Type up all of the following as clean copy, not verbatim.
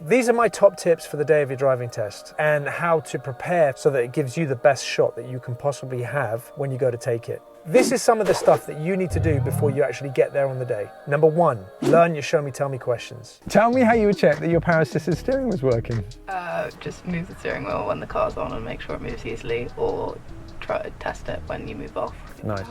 These are my top tips for the day of your driving test and how to prepare so that it gives you the best shot that you can possibly have when you go to take it. This is some of the stuff that you need to do before you actually get there on the day. Number one, learn your show me, tell me questions. Tell me how you would check that your power assisted steering was working. Just move the steering wheel when the car's on and make sure it moves easily, or try to test it when you move off. Nice.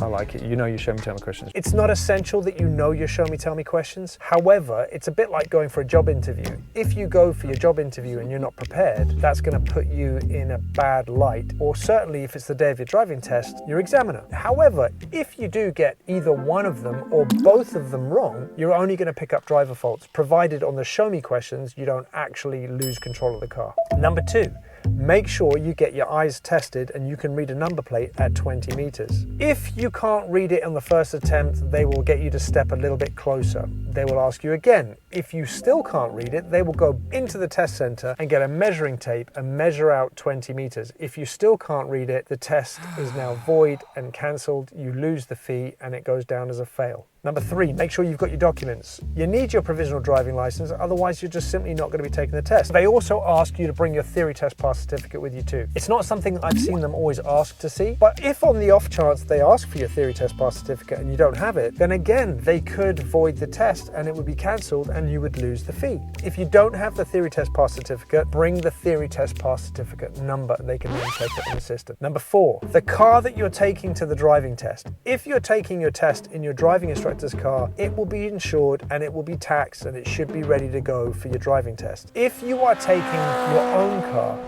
I like it. You know your show me, tell me questions. It's not essential that you know your show me, tell me questions. However, it's a bit like going for a job interview. If you go for your job interview and you're not prepared, that's going to put you in a bad light. Or certainly if it's the day of your driving test, your examiner. However, if you do get either one of them or both of them wrong, you're only going to pick up driver faults, provided on the show me questions, you don't actually lose control of the car. Number two, make sure you get your eyes tested and you can read a number plate at 20 meters. If you can't read it on the first attempt, they will get you to step a little bit closer. They will ask you again. If you still can't read it, they will go into the test center and get a measuring tape and measure out 20 meters. If you still can't read it, the test is now void and cancelled. You lose the fee and it goes down as a fail. Number three, make sure you've got your documents. You need your provisional driving license, otherwise you're just simply not going to be taking the test. They also ask you to bring your theory test pass certificate with you too. It's not something I've seen them always ask to see, but if on the off chance they ask for your theory test pass certificate and you don't have it, then again, they could void the test and it would be cancelled and you would lose the fee. If you don't have the theory test pass certificate, bring the theory test pass certificate number. They can then check it in the system. Number four, the car that you're taking to the driving test. If you're taking your test in your driving instructor's car, it will be insured and it will be taxed and it should be ready to go for your driving test. If you are taking your own car,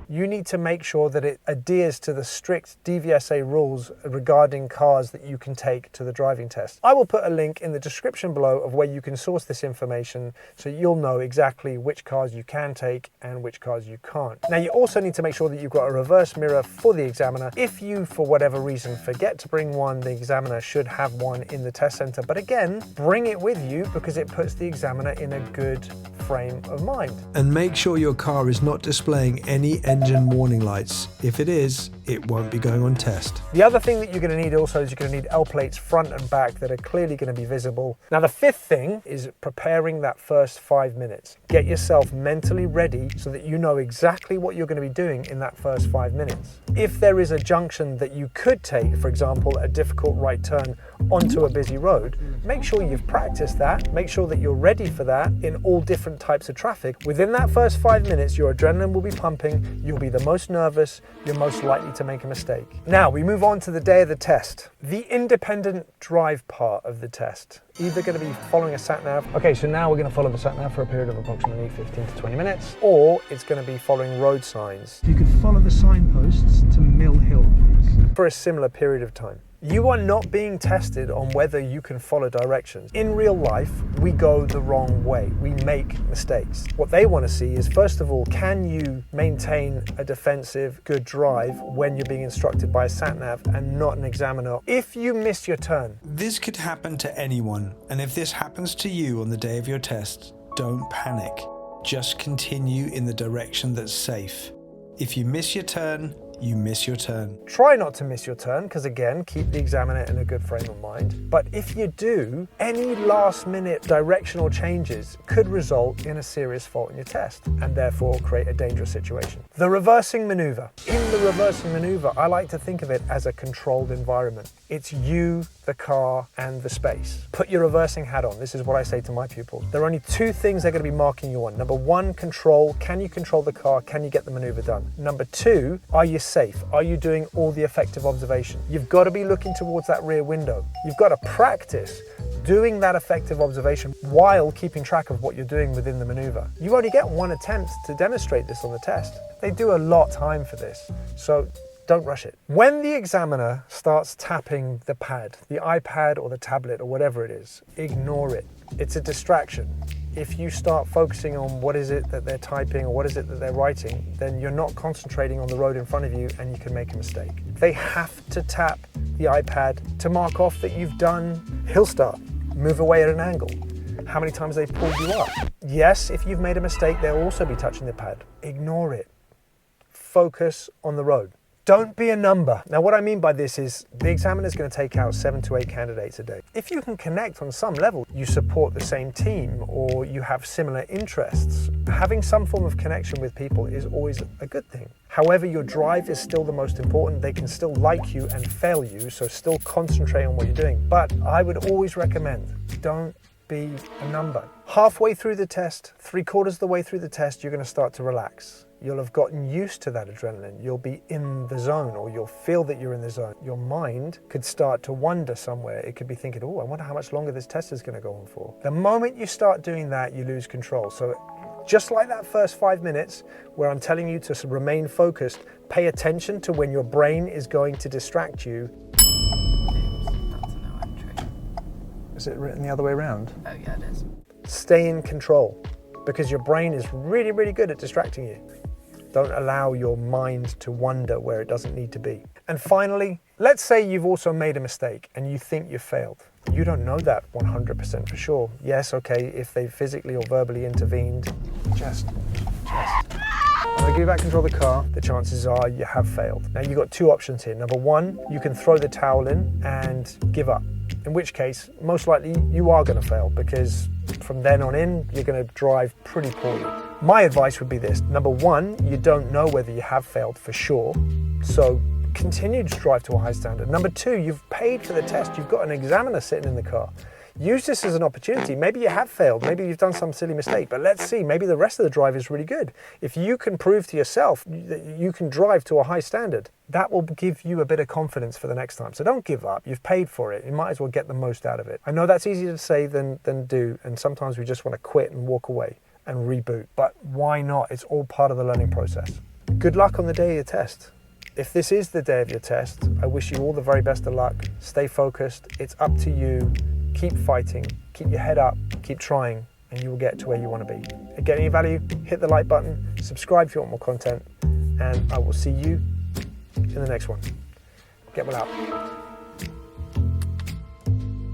you need to make sure that it adheres to the strict DVSA rules regarding cars that you can take to the driving test. I will put a link in the description below of where you can source this information so you'll know exactly which cars you can take and which cars you can't. Now you also need to make sure that you've got a reverse mirror for the examiner. If you, for whatever reason, forget to bring one, the examiner should have one in the test center. But again, bring it with you because it puts the examiner in a good frame of mind. And make sure your car is not displaying any engine warning lights. If it is, it won't be going on test. The other thing that you're going to need also is you're going to need L plates front and back that are clearly going to be visible. Now the fifth thing is preparing that first 5 minutes. Get yourself mentally ready so that you know exactly what you're going to be doing in that first 5 minutes. If there is a junction that you could take, for example, a difficult right turn onto a busy road, make sure you've practiced that, make sure that you're ready for that in all different types of traffic. Within that first 5 minutes, your adrenaline will be pumping, you'll be the most nervous, you're most likely to make a mistake. Now we move on to the day of the test. The independent drive part of the test. Either going to be following a sat nav. Okay, so now we're going to follow the sat nav for a period of approximately 15 to 20 minutes, or it's going to be following road signs. You could follow the signposts to Mill Hill, please. For a similar period of time. You are not being tested on whether you can follow directions. In real life, we go the wrong way. We make mistakes. What they want to see is, first of all, can you maintain a defensive, good drive when you're being instructed by a sat-nav and not an examiner? If you miss your turn. This could happen to anyone, and if this happens to you on the day of your test, don't panic. Just continue in the direction that's safe. If you miss your turn, you miss your turn. Try not to miss your turn, because again, keep the examiner in a good frame of mind. But if you do, any last minute directional changes could result in a serious fault in your test and therefore create a dangerous situation. The reversing maneuver. In the reversing maneuver, I like to think of it as a controlled environment. It's you, the car, and the space. Put your reversing hat on. This is what I say to my pupils. There are only two things they're going to be marking you on. Number one, control. Can you control the car? Can you get the maneuver done? Number two, are you safe? Are you doing all the effective observation? You've got to be looking towards that rear window. You've got to practice doing that effective observation while keeping track of what you're doing within the maneuver. You only get one attempt to demonstrate this on the test. They do a lot of time for this, so don't rush it. When the examiner starts tapping the pad, the iPad or the tablet or whatever it is, ignore it. It's a distraction. If you start focusing on what is it that they're typing or what is it that they're writing, then you're not concentrating on the road in front of you and you can make a mistake. They have to tap the iPad to mark off that you've done hill start, move away at an angle, how many times they've pulled you up. Yes, if you've made a mistake, they'll also be touching the pad. Ignore it. Focus on the road. Don't be a number. Now, what I mean by this is the examiner is going to take out 7 to 8 candidates a day. If you can connect on some level, you support the same team or you have similar interests, having some form of connection with people is always a good thing. However, your drive is still the most important. They can still like you and fail you, so still concentrate on what you're doing. But I would always recommend, don't be a number. Halfway through the test, 3/4 of the way through the test, you're going to start to relax. You'll have gotten used to that adrenaline. You'll be in the zone, or you'll feel that you're in the zone. Your mind could start to wander somewhere. It could be thinking, oh, I wonder how much longer this test is going to go on for. The moment you start doing that, you lose control. So just like that first 5 minutes where I'm telling you to remain focused, pay attention to when your brain is going to distract you. That's a no entry. Is it written the other way around? Oh yeah, it is. Stay in control, because your brain is really, really good at distracting you. Don't allow your mind to wander where it doesn't need to be. And finally, let's say you've also made a mistake and you think you failed. You don't know that 100% for sure. Yes, okay, if they physically or verbally intervened, just. When they give you back control of the car, the chances are you have failed. Now you've got 2 options here. Number 1, you can throw the towel in and give up. In which case, most likely you are going to fail, because from then on in, you're going to drive pretty poorly. My advice would be this. Number 1, you don't know whether you have failed for sure, so continue to drive to a high standard. Number 2, you've paid for the test. You've got an examiner sitting in the car. Use this as an opportunity. Maybe you have failed, maybe you've done some silly mistake, but let's see, maybe the rest of the drive is really good. If you can prove to yourself that you can drive to a high standard, that will give you a bit of confidence for the next time. So don't give up. You've paid for it. You might as well get the most out of it. I know that's easier to say than do, and sometimes we just want to quit and walk away and reboot, but why not? It's all part of the learning process. Good luck on the day of your test. If this is the day of your test, I wish you all the very best of luck. Stay focused. It's up to you. Keep fighting, keep your head up, keep trying, and you will get to where you want to be. Get any value, hit the like button, subscribe if you want more content, and I will see you in the next one. Get well out.